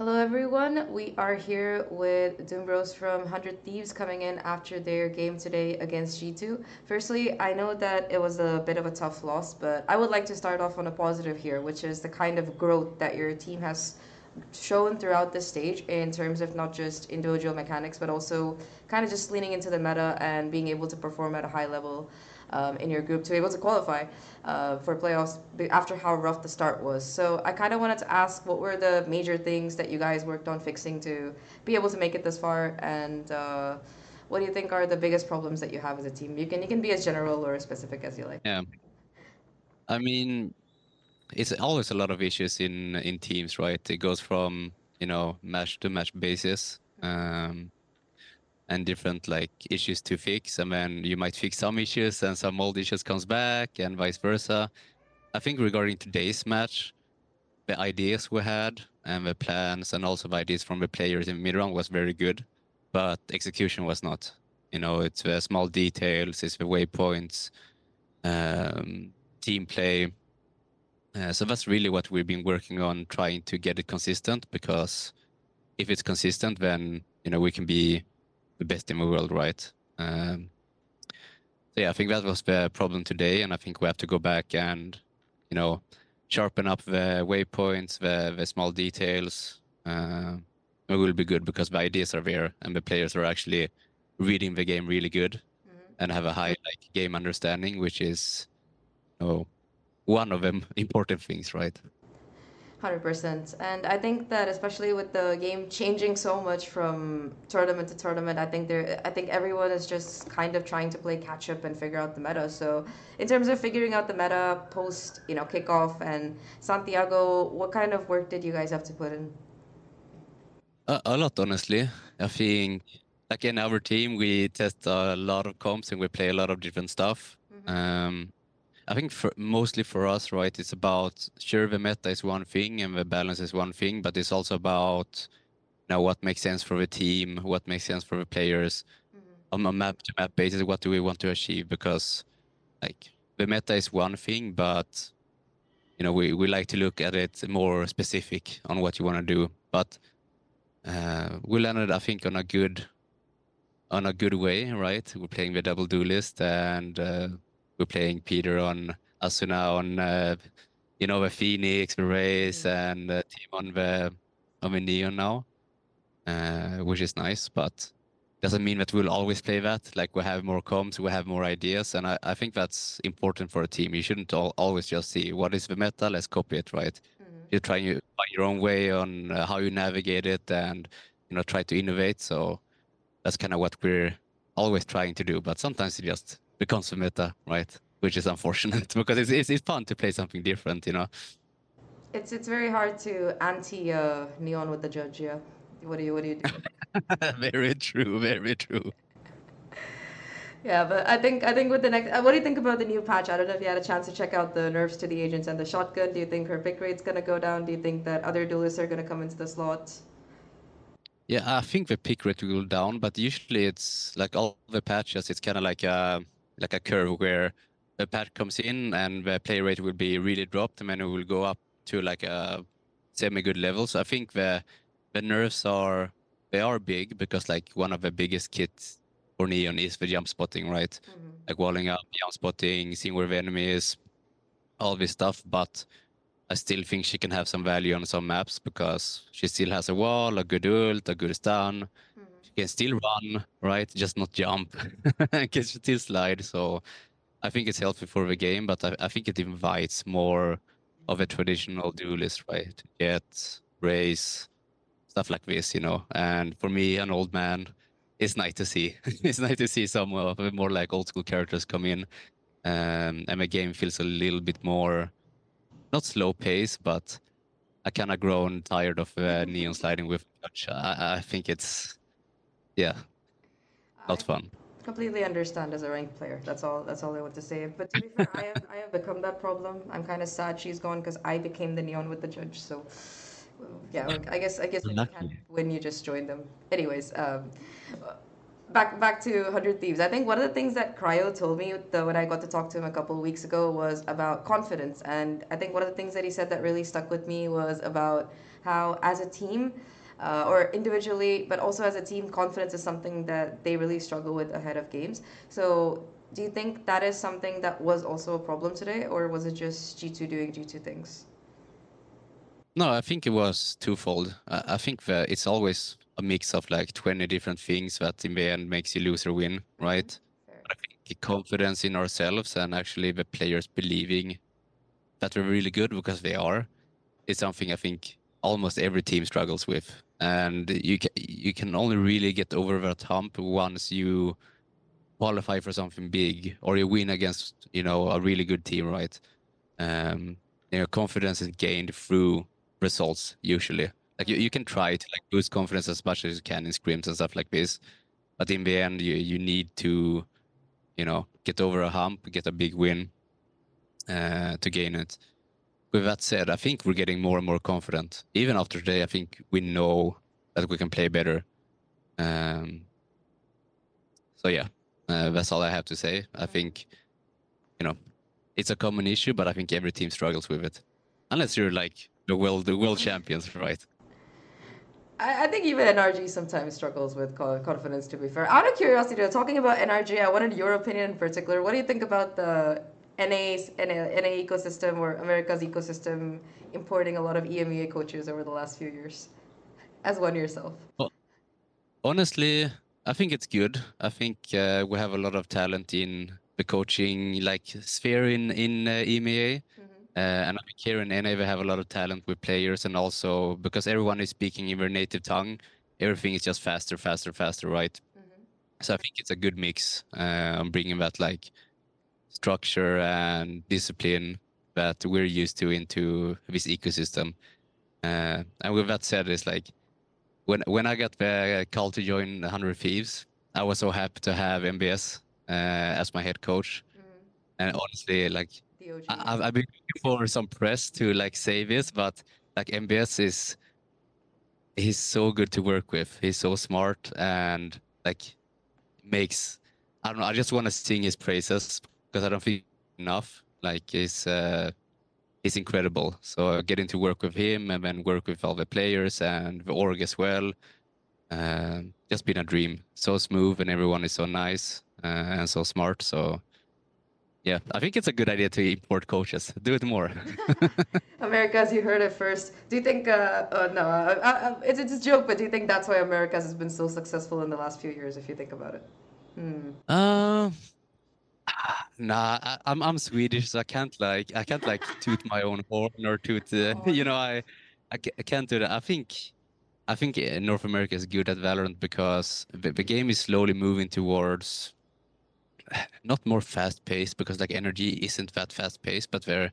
Hello, everyone. We are here with d00mbr0s from 100 Thieves coming in after their game today against G2. Firstly, I know that it was a bit of a tough loss, but I would like to start off on a positive here, which is the kind of growth that your team has shown throughout this stage in terms of not just individual mechanics, but also kind of just leaning into the meta and being able to perform at a high level in your group to be able to qualify for playoffs after how rough the start was. So I kind of wanted to ask what were the major things that you guys worked on fixing to be able to make it this far, and what do you think are the biggest problems that you have as a team? You can be as general or as specific as you like. Yeah, I mean, it's always a lot of issues in teams, right? It goes from match to match basis, and different like issues to fix, and then you might fix some issues, and some old issues comes back, and vice versa. I think regarding today's match, the ideas we had and the plans, and also the ideas from the players in mid round was very good, but execution was not. It's the small details, it's the waypoints, um, team play. So that's really what we've been working on, trying to get it consistent, because if it's consistent, then we can be the best in the world, right? So yeah, I think that was the problem today, and I think we have to go back and you know sharpen up the waypoints, the small details. It will be good because the ideas are there, and the players are actually reading the game really good and have a high like game understanding, which is one of them important things, right? 100%. And I think that especially with the game changing so much from tournament to tournament, I think everyone is just kind of trying to play catch up and figure out the meta. So in terms of figuring out the meta post, kickoff and Santiago, what kind of work did you guys have to put in? A lot, honestly. I think, like in our team, we test a lot of comps and we play a lot of different stuff. Um, I think mostly for us, right, it's about sure the meta is one thing and the balance is one thing, but it's also about what makes sense for the team, what makes sense for the players on a map to map basis. What do we want to achieve? Because like the meta is one thing, but we like to look at it more specific on what you want to do. But we landed, I think, on a good way, right? We're playing the double duelist, and we're playing Peter on Asuna on the Phoenix, the Race, and team on the Neon now, which is nice, but doesn't mean that we'll always play that. Like we have more comms, we have more ideas, and I think that's important for a team. You shouldn't always just see what is the meta, let's copy it, right? You're trying to find your own way on how you navigate it, and try to innovate. So that's kind of what we're always trying to do. But sometimes it just becomes the meta, right? Which is unfortunate because it's fun to play something different. It's very hard to anti Neon with the judge, yeah. What do you do? Very true, very true. Yeah, but I think with the next, what do you think about the new patch? I don't know if you had a chance to check out the nerfs to the agents and the shotgun. Do you think her pick rate's gonna go down? Do you think that other duelists are gonna come into the slot? Yeah, I think the pick rate will go down, but usually it's like all the patches, it's kind of like a curve where the patch comes in and the play rate will be really dropped, and then it will go up to like a semi-good level. So I think the nerfs are big because like one of the biggest kits for Neon is the jump spotting, right? Like walling up, jump spotting, seeing where the enemy is, all this stuff. But I still think she can have some value on some maps because she still has a wall, a good ult, a good stun. She can still run, right? Just not jump. Can still slide. So I think it's healthy for the game, but I think it invites more of a traditional duelist, right? To get race, stuff like this. And for me, an old man, it's nice to see. It's nice to see some of the more like old school characters come in. And the game feels a little bit more, not slow pace, but I kind of grown tired of neon sliding with touch. I think it's, yeah, not I fun. completely understand as a ranked player. That's all I want to say. But to be fair, I have become that problem. I'm kind of sad she's gone because I became the neon with the judge. So yeah, like, I guess when you can't Lucky. win, you just join them. Anyways, back to 100 Thieves. I think one of the things that Cryo told me when I got to talk to him a couple of weeks ago was about confidence. And I think one of the things that he said that really stuck with me was about how as a team or individually, but also as a team, confidence is something that they really struggle with ahead of games. So, do you think that is something that was also a problem today, or was it just G2 doing G2 things? No, I think it was twofold. I think that it's always a mix of like 20 different things that in the end makes you lose or win, Mm-hmm. right? Fair. But I think the confidence in ourselves and actually the players believing that we're really good because they are is something I think almost every team struggles with. And you can only really get over that hump once you qualify for something big or you win against, a really good team, right? Um, confidence is gained through results usually. Like you can try to like boost confidence as much as you can in scrims and stuff like this, but in the end, you need to, get over a hump, get a big win, to gain it. With that said, I think we're getting more and more confident. Even after today, I think we know that we can play better. Um, so yeah, that's all I have to say. I think, you know, it's a common issue, but I think every team struggles with it, unless you're like the world champions, right? I think even NRG sometimes struggles with confidence, to be fair. Out of curiosity, though, talking about NRG, I wanted your opinion in particular. What do you think about the NA ecosystem or America's ecosystem importing a lot of EMEA coaches over the last few years? As one yourself. Well, honestly, I think it's good. I think we have a lot of talent in the coaching like sphere in EMEA. Mm-hmm. And I think here in NA we have a lot of talent with players, and also because everyone is speaking in their native tongue, everything is just faster, faster, faster, right? Mm-hmm. So I think it's a good mix on bringing that like structure and discipline that we're used to into this ecosystem. And with that said, it's like when I got the call to join 100 Thieves, I was so happy to have MBS as my head coach. Mm-hmm. And honestly, like The OG. I've been looking for some press to like say this, but like MBS he's so good to work with. He's so smart and like makes I don't know. I just want to sing his praises because I don't think enough. Like he's incredible. So getting to work with him and then work with all the players and the org as well, just been a dream. So smooth and everyone is so nice and so smart. So yeah, I think it's a good idea to import coaches. Do it more. Americas, you heard it first. Do you think, no, it's a joke, but do you think that's why Americas has been so successful in the last few years, if you think about it? Hmm. Um, nah, I'm Swedish, so I can't like toot my own horn or toot. Horn. I can't do that. I think North America is good at Valorant because the game is slowly moving towards not more fast paced because like energy isn't that fast paced, but there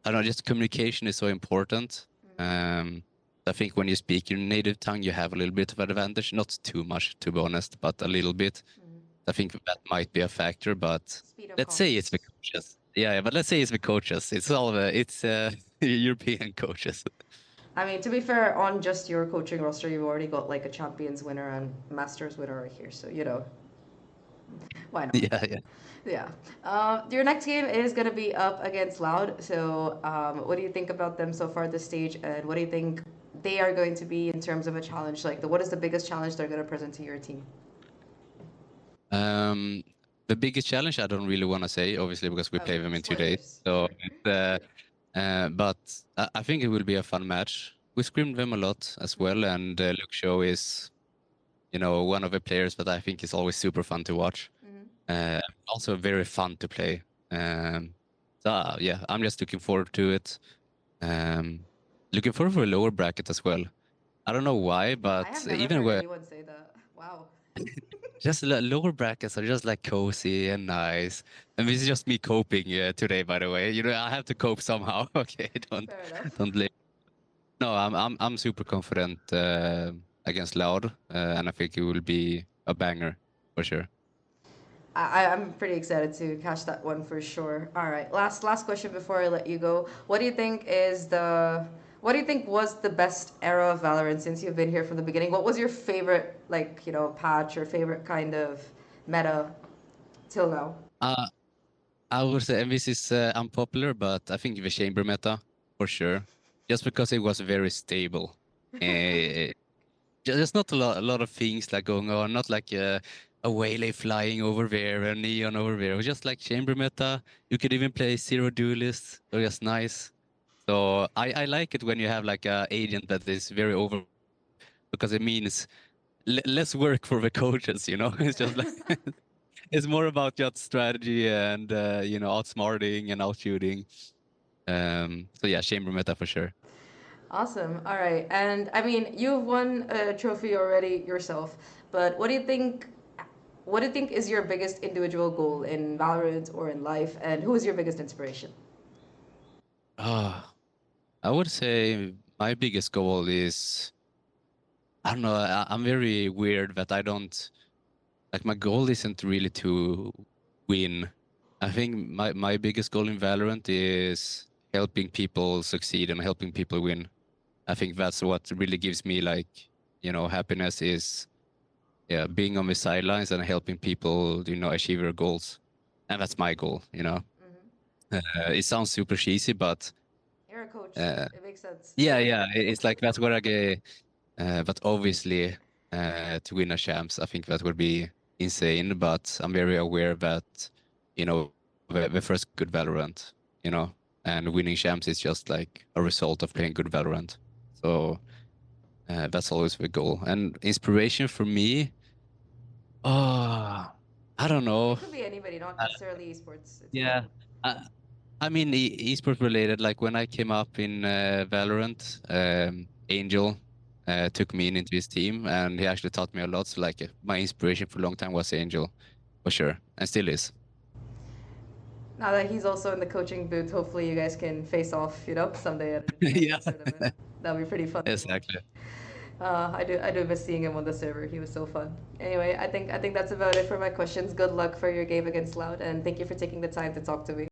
I don't know, just communication is so important. Um, I think when you speak your native tongue, you have a little bit of an advantage, not too much to be honest, but a little bit. Mm. I think that might be a factor, but Speed of let's say it's the comms. coaches. Yeah, but let's say it's the coaches. It's all it's European coaches. I mean, to be fair, on just your coaching roster, you've already got like a champions winner and masters winner right here. So, why not? Yeah, yeah. Yeah. Your next game is going to be up against Loud. So, what do you think about them so far at this stage? And what do you think they are going to be in terms of a challenge? Like, what is the biggest challenge they're going to present to your team? Um, the biggest challenge I don't really want to say, obviously, because we Oh, play them in 2 days. spoilers. So, Sure. but I think it will be a fun match. We scrimmed them a lot as well, and Luke Show is, one of the players that I think is always super fun to watch. Mm-hmm. Also very fun to play. So yeah, I'm just looking forward to it. Um, looking forward for a lower bracket as well. I don't know why, I but have never even heard where anyone say that. Wow. just lower brackets are just like cozy and nice. And this is just me coping today, by the way. I have to cope somehow. Okay, don't Fair enough. don't blame. No, I'm super confident against Loud, and I think it will be a banger for sure. I'm pretty excited to catch that one for sure. All right, last question before I let you go. What do you think was the best era of Valorant since you've been here from the beginning? What was your favorite patch or favorite kind of meta till now? Uh, I would say, and this is unpopular, but I think the chamber meta for sure. just because it was very stable. Uh, there's not a lot of things like going on, not like a waylay flying over there, a neon over there. It was just like chamber meta. You could even play zero duelists. So just nice. So I like it when you have like a agent that is very over because it means less work for the coaches. It's just like it's more about just strategy and outsmarting and outshooting. So yeah, chamber meta for sure. Awesome. All right. And I mean, you've won a trophy already yourself, but what do you think is your biggest individual goal in Valorant or in life, and who is your biggest inspiration? Ah, I would say my biggest goal is I don't know. I'm very weird that I don't like my goal isn't really to win. I think my biggest goal in Valorant is helping people succeed and helping people win. I think that's what really gives me like, happiness is yeah, being on the sidelines and helping people, achieve their goals. And that's my goal. Mm-hmm. It sounds super cheesy, but You're a coach. uh, It makes sense. yeah, it's like that's what I get. But obviously, to win a champs, I think that would be insane. But I'm very aware that, the first good Valorant, and winning champs is just like a result of playing good Valorant. So that's always the goal. And inspiration for me, oh, I don't know. It could be anybody, not Uh, necessarily esports. It's yeah, anything. uh, I mean, esports related. Like when I came up in Valorant, Angel took me in into his team, and he actually taught me a lot. So like my inspiration for a long time was Angel, for sure, and still is. Now that he's also in the coaching booth, hopefully you guys can face off, someday at a Yeah, Valorant tournament. That'll be pretty fun to watch. exactly. I do miss seeing him on the server. He was so fun. Anyway, I think that's about it for my questions. Good luck for your game against Loud, and thank you for taking the time to talk to me.